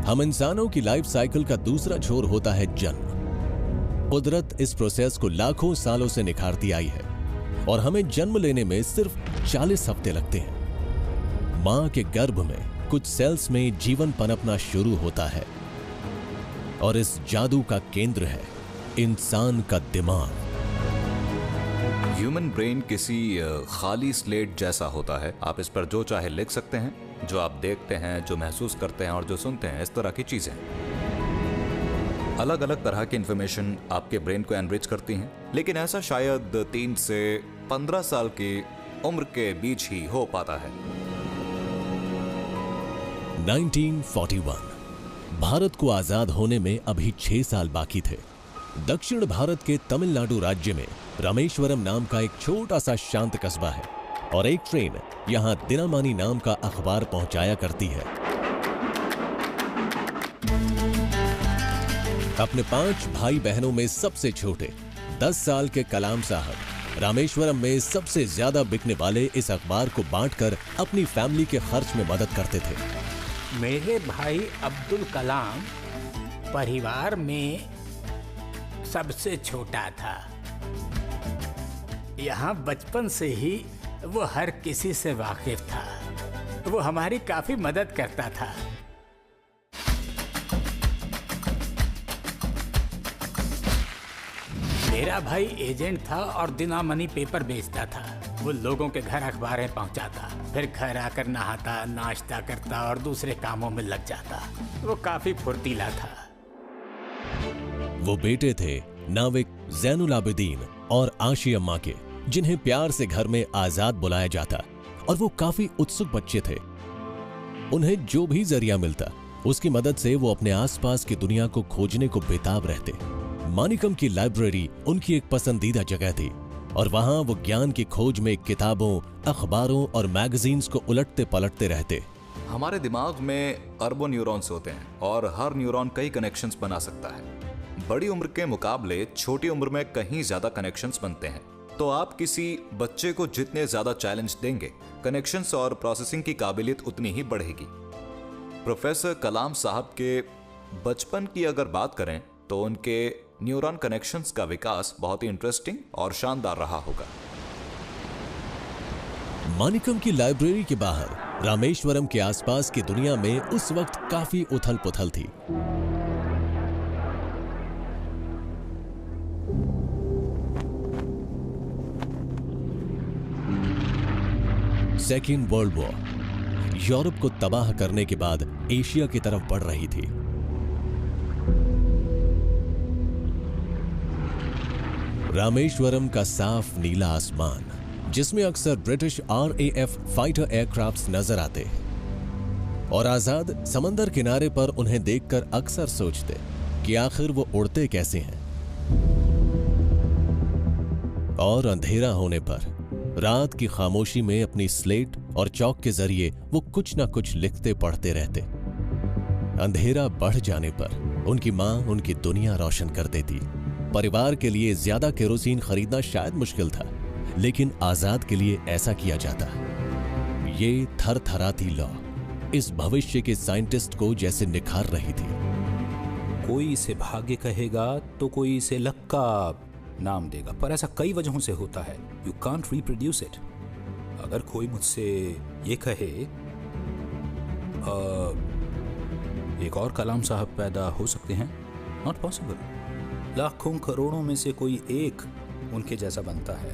हम इंसानों की लाइफ साइकिल का दूसरा छोर होता है जन्म। कुदरत इस प्रोसेस को लाखों सालों से निखारती आई है और हमें जन्म लेने में सिर्फ 40 हफ्ते लगते हैं। मां के गर्भ में कुछ सेल्स में जीवन पनपना शुरू होता है और इस जादू का केंद्र है इंसान का दिमाग। ह्यूमन ब्रेन किसी खाली स्लेट जैसा होता है। आप इस पर जो चाहे लिख सकते हैं, जो आप देखते हैं, जो महसूस करते हैं और जो सुनते हैं, इस तरह की चीजें। अलग अलग तरह की इंफॉर्मेशन आपके ब्रेन को एनरिच करती हैं, लेकिन ऐसा शायद 3 से 15 साल की उम्र के बीच ही हो पाता है। 1941 भारत को आजाद होने में अभी 6 साल बाकी थे। दक्षिण भारत के तमिलनाडु राज्य में रामेश्वरम नाम का एक छोटा सा शांत कस्बा है और एक ट्रेन यहां दिनमणि नाम का अखबार पहुंचाया करती है। अपने 5 भाई बहनों में सबसे छोटे 10 साल के कलाम साहब रामेश्वरम में सबसे ज्यादा बिकने वाले इस अखबार को बांटकर अपनी फैमिली के खर्च में मदद करते थे। मेरे भाई अब्दुल कलाम परिवार में सबसे छोटा था। यहाँ बचपन से ही वो हर किसी से वाकिफ था। वो हमारी काफी मदद करता था। मेरा भाई एजेंट था और दिनमणि पेपर बेचता था। वो लोगों के घर अखबारें पहुंचाता, फिर घर आकर नहाता, नाश्ता करता और दूसरे कामों में लग जाता। वो काफी फुर्तीला था। वो बेटे थे नाविक जैनुल आबिदीन और आशी अम्मा के, जिन्हें प्यार से घर में आजाद बुलाया जाता, और वो काफी उत्सुक बच्चे थे। उन्हें जो भी जरिया मिलता उसकी मदद से वो अपने आसपास की दुनिया को खोजने को बेताब रहते। मानिकम की लाइब्रेरी उनकी एक पसंदीदा जगह थी और वहां वो ज्ञान की खोज में किताबों, अखबारों और मैगजीन्स को उलटते पलटते रहते। हमारे दिमाग में अरबों न्यूरॉन्स होते हैं और हर न्यूरॉन कई कनेक्शंस बना सकता है। बड़ी उम्र के मुकाबले छोटी उम्र में कहीं ज्यादा कनेक्शंस बनते हैं। तो आप किसी बच्चे को जितने ज्यादा चैलेंज देंगे, कनेक्शंस और प्रोसेसिंग की काबिलियत उतनी ही बढ़ेगी। प्रोफेसर कलाम साहब के बचपन की अगर बात करें तो उनके न्यूरॉन कनेक्शंस का विकास बहुत ही इंटरेस्टिंग और शानदार रहा होगा। मानिकम की लाइब्रेरी के बाहर रामेश्वरम के आसपास की दुनिया में उस वक्त काफी उथल पुथल थी। सेकेंड वर्ल्ड वॉर यूरोप को तबाह करने के बाद एशिया की तरफ बढ़ रही थी। रामेश्वरम का साफ नीला आसमान, जिसमें अक्सर ब्रिटिश RAF फाइटर एयरक्राफ्ट्स नजर आते, और आजाद समंदर किनारे पर उन्हें देखकर अक्सर सोचते कि आखिर वो उड़ते कैसे हैं। और अंधेरा होने पर रात की खामोशी में अपनी स्लेट और चौक के जरिए वो कुछ ना कुछ लिखते पढ़ते रहते। अंधेरा बढ़ जाने पर उनकी मां उनकी दुनिया रोशन कर देती। परिवार के लिए ज्यादा केरोसिन खरीदना शायद मुश्किल था, लेकिन आजाद के लिए ऐसा किया जाता। ये थरथराती लौ इस भविष्य के साइंटिस्ट को जैसे निखार रही थी। कोई इसे भाग्य कहेगा तो कोई इसे लक का नाम देगा, पर ऐसा कई वजहों से होता है। You can't reproduce it. अगर कोई मुझसे ये कहे एक और कलाम साहब पैदा हो सकते हैं, नॉट पॉसिबल। लाखों करोड़ों में से कोई एक उनके जैसा बनता है।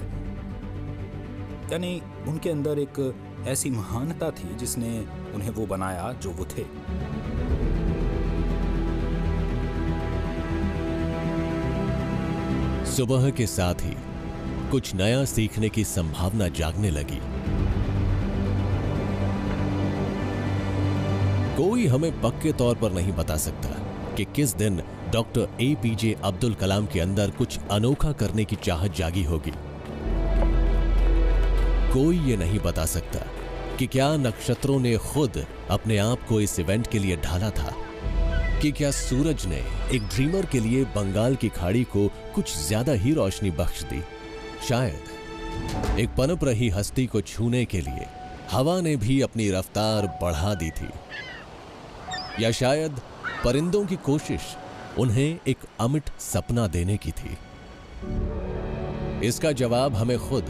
यानी उनके अंदर एक ऐसी महानता थी जिसने उन्हें वो बनाया जो वो थे। सुबह के साथ ही कुछ नया सीखने की संभावना जागने लगी। कोई हमें पक्के तौर पर नहीं बता सकता कि किस दिन डॉक्टर APJ अब्दुल कलाम के अंदर कुछ अनोखा करने की चाहत जागी होगी। कोई ये नहीं बता सकता कि क्या नक्षत्रों ने खुद अपने आप को इस इवेंट के लिए ढाला था, कि क्या सूरज ने एक ड्रीमर के लिए बंगाल की खाड़ी को कुछ ज्यादा ही रोशनी बख्श दी। शायद एक पनप रही हस्ती को छूने के लिए हवा ने भी अपनी रफ्तार बढ़ा दी थी, या शायद परिंदों की कोशिश उन्हें एक अमिट सपना देने की थी। इसका जवाब हमें खुद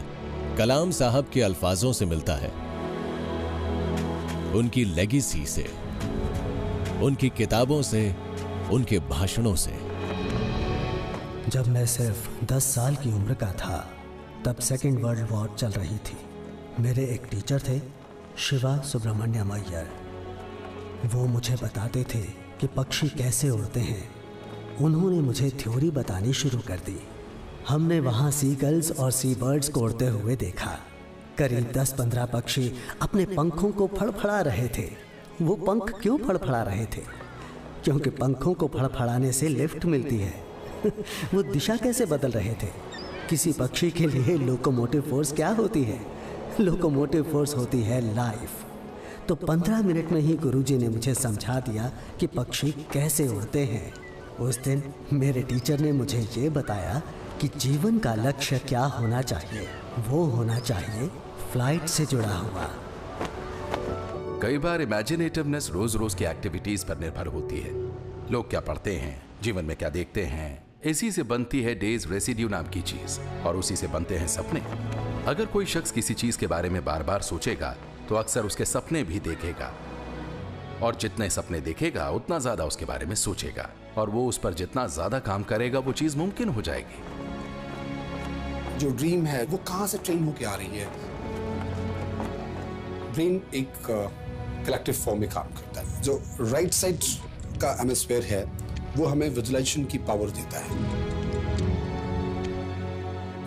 कलाम साहब के अल्फाजों से मिलता है, उनकी लेगेसी से, उनकी किताबों से, उनके भाषणों से। जब मैं सिर्फ 10 साल की उम्र का था तब सेकेंड वर्ल्ड वॉर चल रही थी। मेरे एक टीचर थे, शिवा सुब्रमण्यम अय्यर। वो मुझे बताते थे कि पक्षी कैसे उड़ते हैं। उन्होंने मुझे थ्योरी बतानी शुरू कर दी। हमने वहाँ सीगल्स और सी बर्ड्स को उड़ते हुए देखा। करीब 10-15 पक्षी अपने पंखों को फड़फड़ा रहे थे। वो पंख क्यों फड़फड़ा रहे थे? क्योंकि पंखों को फड़फड़ाने से लिफ्ट मिलती है। वो दिशा कैसे बदल रहे थे? किसी पक्षी के लिए लोकोमोटिव फोर्स क्या होती है? लोकोमोटिव फोर्स होती है लाइफ। तो 15 मिनट में ही गुरुजी ने मुझे समझा दिया कि पक्षी कैसे उड़ते हैं। उस दिन मेरे टीचर ने मुझे ये बताया कि जीवन का लक्ष्य क्या होना चाहिए। वो होना चाहिए फ्लाइट से जुड़ा हुआ। कई बार इमेजिनेटिवनेस रोज रोज की एक्टिविटीज पर निर्भर होती है। लोग क्या पढ़ते हैं, जीवन में क्या देखते हैं, इसी से बनती है डेज रेसिड्यू नाम की चीज, और उसी से बनते हैं सपने। अगर कोई शख्स किसी चीज के बारे में बार बार सोचेगा तो अक्सर उसके सपने भी देखेगा, और जितने सपने देखेगा उतना ज्यादा उसके बारे में सोचेगा, और वो उस पर जितना ज्यादा काम करेगा वो चीज मुमकिन हो जाएगी। जो ड्रीम है वो कहाँ से ट्रेन होके आ रही है? ब्रेन एक कलेक्टिव फॉर्म में काम करता है। जो राइट साइड का हेमिस्फीयर है वो हमें विजुअलाइजेशन की पावर देता है।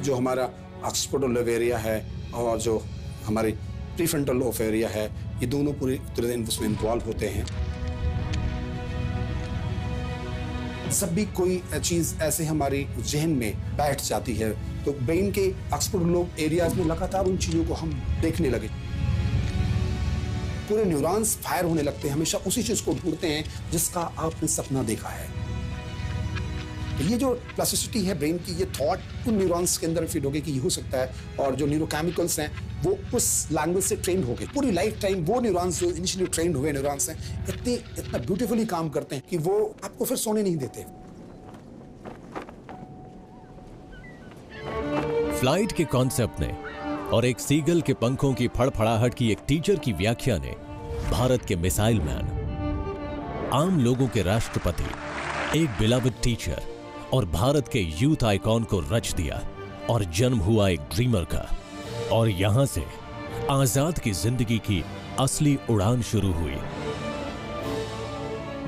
जो हमारा ऑक्सीपिटल लोब एरिया है और जो हमारी प्रीफ्रंटल लोब एरिया है, ये दोनों पूरी तरह उसमें इन्वॉल्व होते हैं। जब भी कोई चीज ऐसे हमारी जहन में बैठ जाती है तो ब्रेन के ऑक्सीपिटल लोब एरियाज में लगातार उन चीजों को हम देखने लगे। पूरे न्यूरॉन्स फायर होने लगते हैं, हमेशा उसी चीज को ढूंढते हैं जिसका आपने सपना देखा है। तो ये जो प्लास्टिसिटी है ब्रेन की, ये थॉट उन न्यूरॉन्स के अंदर फीड हो गई कि ये हो सकता है, और जो न्यूरोकेमिकल्स हैं वो उस लैंग्वेज से ट्रेंड हो गए। पूरी लाइफ टाइम वो न्यूरॉन्स जो इनिशियली ट्रेंड हुए न्यूरॉन्स हैं इतना ब्यूटीफुली काम करते हैं कि वो आपको फिर सोने नहीं देते। फ्लाइट के कॉन्सेप्ट ने और एक सीगल के पंखों की फड़फड़ाहट की एक टीचर की व्याख्या ने भारत के मिसाइल मैन, आम लोगों के राष्ट्रपति, एक बिलवड टीचर और भारत के यूथ आइकॉन को रच दिया, और जन्म हुआ एक ड्रीमर का। और यहां से आजाद की जिंदगी की असली उड़ान शुरू हुई।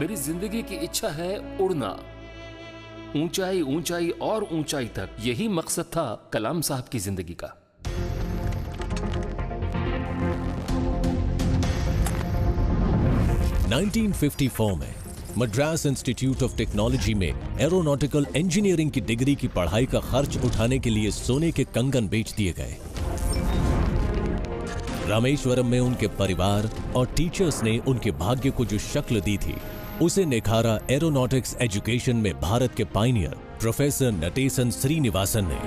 मेरी जिंदगी की इच्छा है उड़ना, ऊंचाई ऊंचाई और ऊंचाई तक। यही मकसद था कलाम साहब की जिंदगी का। (1954) में मद्रास इंस्टीट्यूट ऑफ टेक्नोलॉजी में एरोनॉटिकल इंजीनियरिंग की डिग्री की पढ़ाई का खर्च उठाने के लिए सोने के कंगन बेच दिए गए। रामेश्वरम में उनके परिवार और टीचर्स ने उनके भाग्य को जो शक्ल दी थी उसे निखारा एरोनॉटिक्स एजुकेशन में भारत के पायनियर प्रोफेसर नटेसन श्रीनिवासन ने।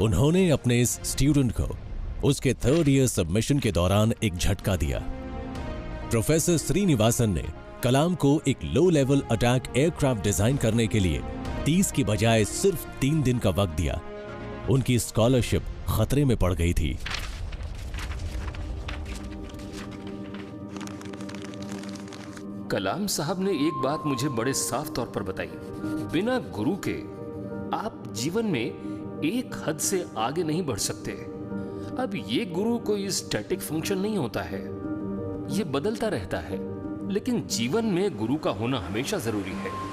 उन्होंने अपने इस स्टूडेंट को उसके 3rd ईयर सबमिशन के दौरान एक झटका दिया। प्रोफेसर श्रीनिवासन ने कलाम को एक low level attack aircraft design करने के लिए 30 की बजाय सिर्फ 3 दिन का वक्त दिया। उनकी स्कॉलरशिप खतरे में पड़ गई थी। कलाम साहब ने एक बात मुझे बड़े साफ तौर पर बताई, बिना गुरु के आप जीवन में एक हद से आगे नहीं बढ़ सकते। अब ये गुरु कोई स्टैटिक फंक्शन नहीं होता है, ये बदलता रहता है, लेकिन जीवन में गुरु का होना हमेशा जरूरी है।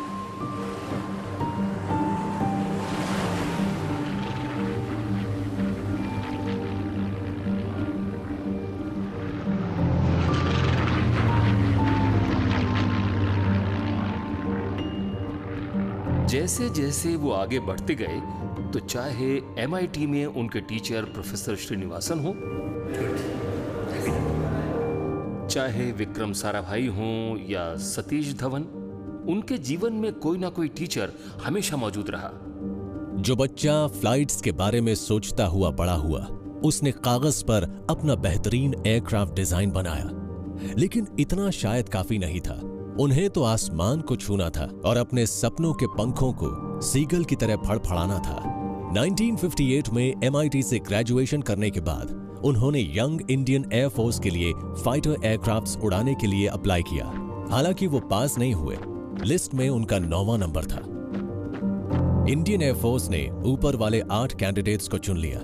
जैसे जैसे वो आगे बढ़ते गए तो चाहे MIT में उनके टीचर प्रोफेसर श्रीनिवासन हो, चाहे विक्रम साराभाई हों या सतीश धवन, उनके जीवन में कोई ना कोई टीचर हमेशा मौजूद रहा। जो बच्चा फ्लाइट्स के बारे में सोचता हुआ बड़ा हुआ, उसने कागज पर अपना बेहतरीन एयरक्राफ्ट डिजाइन बनाया। लेकिन इतना शायद काफी नहीं था। उन्हें तो आसमान को छूना था और अपने सपनों के पंखों को सीगल की तरह फड़फड़ाना था। 1958 में MIT से ग्रेजुएशन करने के बाद उन्होंने यंग इंडियन एयरफोर्स के लिए फाइटर एयरक्राफ्ट्स उड़ाने के लिए अप्लाई किया। हालांकि वो पास नहीं हुए, लिस्ट में उनका 9वां नंबर था। इंडियन एयरफोर्स ने ऊपर वाले 8 कैंडिडेट्स को चुन लिया।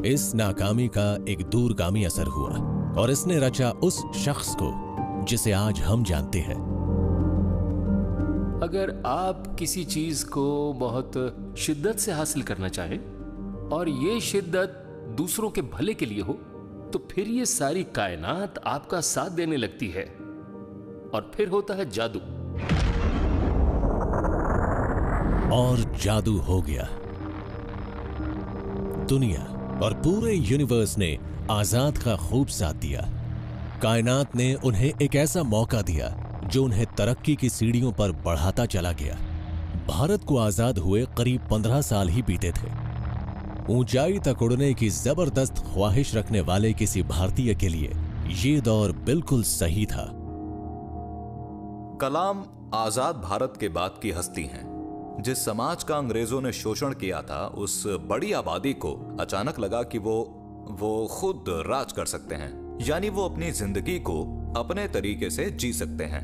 इस नाकामी का एक दूरगामी असर हुआ और इसने रचा उस शख्स को जिसे आज हम जानते हैं। अगर आप किसी चीज को बहुत शिद्दत से हासिल करना चाहें और ये शिद्दत दूसरों के भले के लिए हो, तो फिर ये सारी कायनात आपका साथ देने लगती है और फिर होता है जादू। और जादू हो गया। दुनिया और पूरे यूनिवर्स ने आजाद का खूब साथ दिया। कायनात ने उन्हें एक ऐसा मौका दिया जो उन्हें तरक्की की सीढ़ियों पर बढ़ाता चला गया। भारत को आजाद हुए करीब 15 साल ही बीते थे। ऊंचाई तक उड़ने की जबरदस्त ख्वाहिश रखने वाले किसी भारतीय के लिए ये दौर बिल्कुल सही था। कलाम आजाद भारत के बाद की हस्ती हैं। जिस समाज का अंग्रेजों ने शोषण किया था, उस बड़ी आबादी को अचानक लगा कि वो खुद राज कर सकते हैं, यानी वो अपनी जिंदगी को अपने तरीके से जी सकते हैं।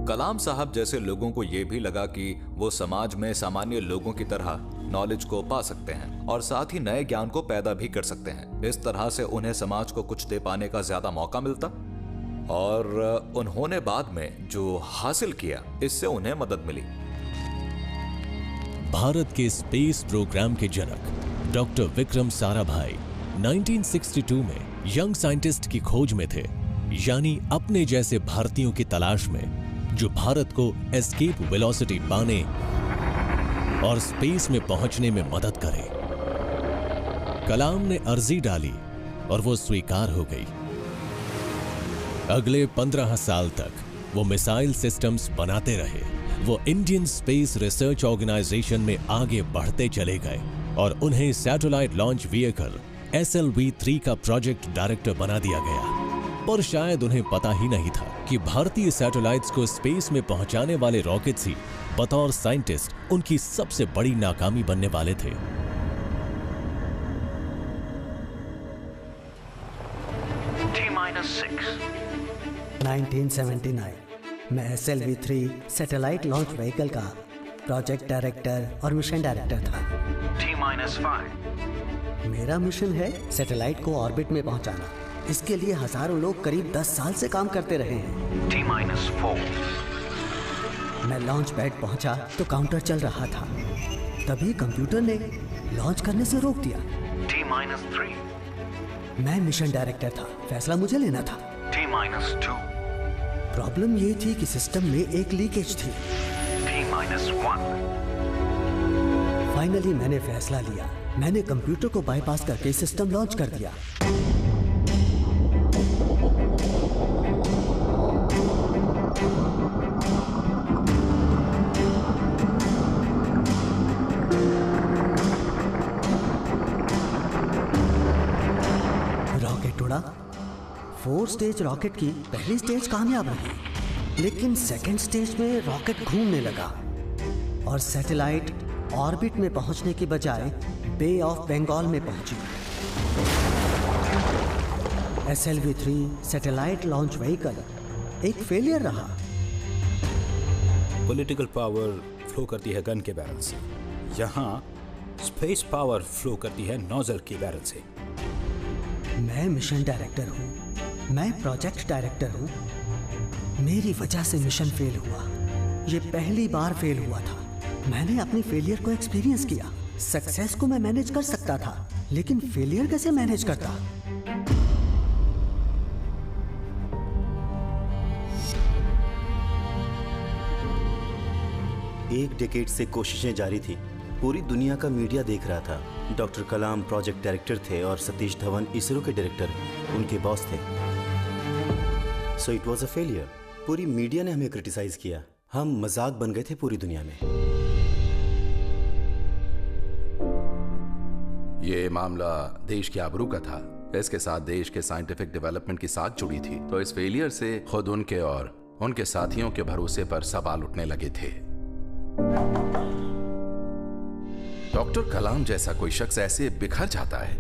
कलाम साहब जैसे लोगों को यह भी लगा कि वो समाज में सामान्य लोगों की तरह नॉलेज को पा सकते हैं और साथ ही नए ज्ञान को पैदा भी कर सकते हैं। इस तरह से उन्हें समाज को कुछ दे पाने का ज्यादा मौका मिलता और उन्होंने बाद में जो हासिल किया, इससे उन्हें मदद मिली। भारत के स्पेस प्रोग्राम के जनक डॉक्टर विक्रम साराभाई 1962 में यंग साइंटिस्ट की खोज में थे, यानी अपने जैसे भारतीयों की तलाश में जो भारत को एस्केप वेलोसिटी पाने और स्पेस में पहुंचने में मदद करे। कलाम ने अर्जी डाली और वो स्वीकार हो गई। अगले 15 साल तक वो मिसाइल सिस्टम्स बनाते रहे। वो इंडियन स्पेस रिसर्च ऑर्गेनाइजेशन में आगे बढ़ते चले गए और उन्हें सैटेलाइट लॉन्च व्हीकल SLV-3 का प्रोजेक्ट डायरेक्टर बना दिया गया। पर शायद उन्हें पता ही नहीं था कि भारतीय सैटेलाइट्स को स्पेस में पहुंचाने वाले रॉकेट्स ही बतौर साइंटिस्ट उनकी सबसे बड़ी नाकामी बनने वाले थे। T-6 1979 मैं SLV-3 सैटेलाइट लॉन्च व्हीकल का प्रोजेक्ट डायरेक्टर और मिशन डायरेक्टर था। T-5 मेरा मिशन है सैटेलाइट को ऑर्बिट में पहुंचाना। इसके लिए हजारों लोग करीब 10 साल से काम करते रहे हैं। T-4 मैं लॉन्च पैड पहुंचा तो काउंटर चल रहा था। तभी कंप्यूटर ने लॉन्च करने से रोक दिया। T-3 मैं मिशन डायरेक्टर था, फैसला मुझे लेना था। T-2 प्रॉब्लम ये थी कि सिस्टम में एक लीकेज थी। T-1 फाइनली मैंने फैसला लिया। मैंने कंप्यूटर को बाईपास करके सिस्टम लॉन्च कर दिया। रॉकेट उड़ा। 4 स्टेज रॉकेट की पहली स्टेज कामयाब रही, लेकिन सेकंड स्टेज में रॉकेट घूमने लगा और सैटेलाइट ऑर्बिट में पहुंचने की बजाय बे ऑफ बंगाल में पहुंची। SLV-3 सैटेलाइट लॉन्च व्हीकल एक फेलियर रहा। पॉलिटिकल पावर फ्लो करती है गन के बैरल से, यहाँ स्पेस पावर फ्लो करती है नोजल के बैरल से। मैं मिशन डायरेक्टर हूँ, मैं प्रोजेक्ट डायरेक्टर हूँ। मेरी वजह से मिशन फेल हुआ। ये पहली बार फेल हुआ था। मैंने अपनी फेलियर को एक्सपीरियंस किया। सक्सेस को मैं मैनेज कर सकता था, लेकिन फेलियर कैसे मैनेज करता? एक डेकेड से कोशिशें जारी थी। पूरी दुनिया का मीडिया देख रहा था। डॉक्टर कलाम प्रोजेक्ट डायरेक्टर थे और सतीश धवन इसरो के डायरेक्टर, उनके बॉस थे। So it was a failure. पूरी मीडिया ने हमें क्रिटिसाइज किया। हम मजाक बन गए थे पूरी दुनिया में। ये मामला देश की आबरू का था, इसके साथ देश के साइंटिफिक डेवलपमेंट की साथ जुड़ी थी, तो इस फेलियर से खुद उनके और उनके साथियों के भरोसे पर सवाल उठने लगे थे। डॉक्टर कलाम जैसा कोई शख्स ऐसे बिखर जाता है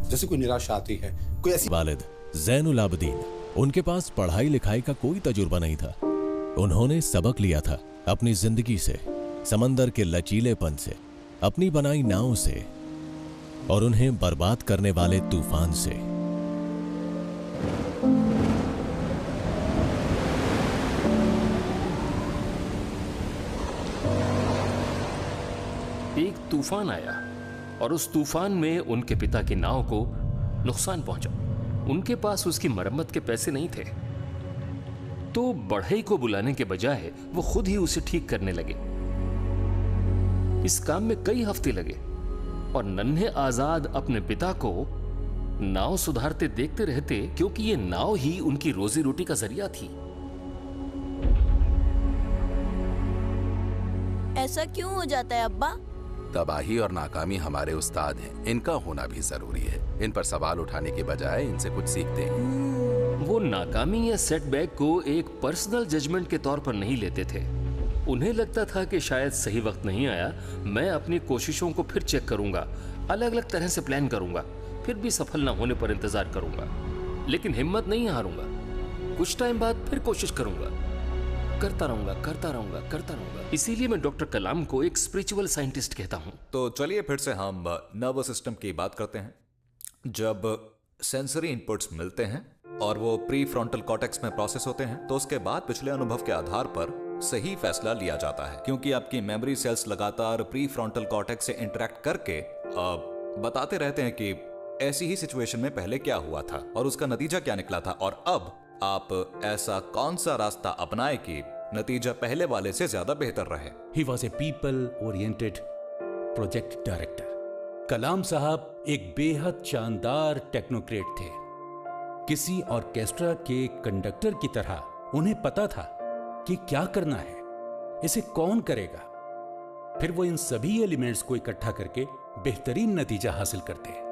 जैसे कोई निराशा आती है, कोई ऐसी। वालिद जैनुल आबिदीन, उनके पास पढ़ाई लिखाई का कोई तजुर्बा नहीं था। उन्होंने सबक लिया था अपनी जिंदगी से, समंदर के लचीलेपन से, अपनी बनाई नाव से और उन्हें बर्बाद करने वाले तूफान से। एक तूफान आया और उस तूफान में उनके पिता की नाव को नुकसान पहुंचा। उनके पास उसकी मरम्मत के पैसे नहीं थे, तो बढ़ई को बुलाने के बजाय वो खुद ही उसे ठीक करने लगे। इस काम में कई हफ्ते लगे और नन्हे आजाद अपने पिता को नाव सुधारते देखते रहते, क्योंकि ये नाव ही उनकी रोजी रोटी का जरिया थी। ऐसा क्यों हो जाता है अब्बा? तबाही और नाकामी हमारे उस्ताद हैं, इनका होना भी जरूरी है। इन पर सवाल उठाने के बजाय इनसे कुछ सीखते हैं। वो नाकामी या सेटबैक को एक पर्सनल जजमेंट के तौर पर नहीं लेते थे। उन्हें लगता था कि शायद सही वक्त नहीं आया, मैं अपनी कोशिशों को फिर चेक करूंगा, अलग अलग तरह से प्लान करूंगा, फिर भी सफल ना होने पर इंतजार करूंगा, लेकिन हिम्मत नहीं हारूंगा। कुछ टाइम बाद फिर कोशिश करूंगा, करता रहूंगा, करता रहूंगा, करता रहूंगा। इसीलिए मैं डॉक्टर कलाम को एक स्पिरिचुअल साइंटिस्ट कहता हूं। तो चलिए फिर से हम नर्वस सिस्टम की बात करते हैं। जब सेंसरी इनपुट्स मिलते हैं और वो प्री फ्रंटल कॉर्टेक्स में प्रोसेस होते हैं, तो उसके बाद पिछले अनुभव के आधार पर सही फैसला लिया जाता है, क्योंकि आपकी मेमोरी सेल्स लगातार प्री फ्रंटल कॉर्टेक्स से इंटरेक्ट करके बताते रहते हैं कि ऐसी ही सिचुएशन में पहले क्या हुआ था और उसका नतीजा क्या निकला था, और अब आप ऐसा कौन सा रास्ता अपनाए कि नतीजा पहले वाले से ज्यादा बेहतर रहे। He was a people oriented project director. Kalam साहब एक बेहद शानदार टेक्नोक्रेट थे। किसी ऑर्केस्ट्रा के कंडक्टर की तरह उन्हें पता था कि क्या करना है, इसे कौन करेगा। फिर वो इन सभी एलिमेंट्स को इकट्ठा करके बेहतरीन नतीजा हासिल करते हैं।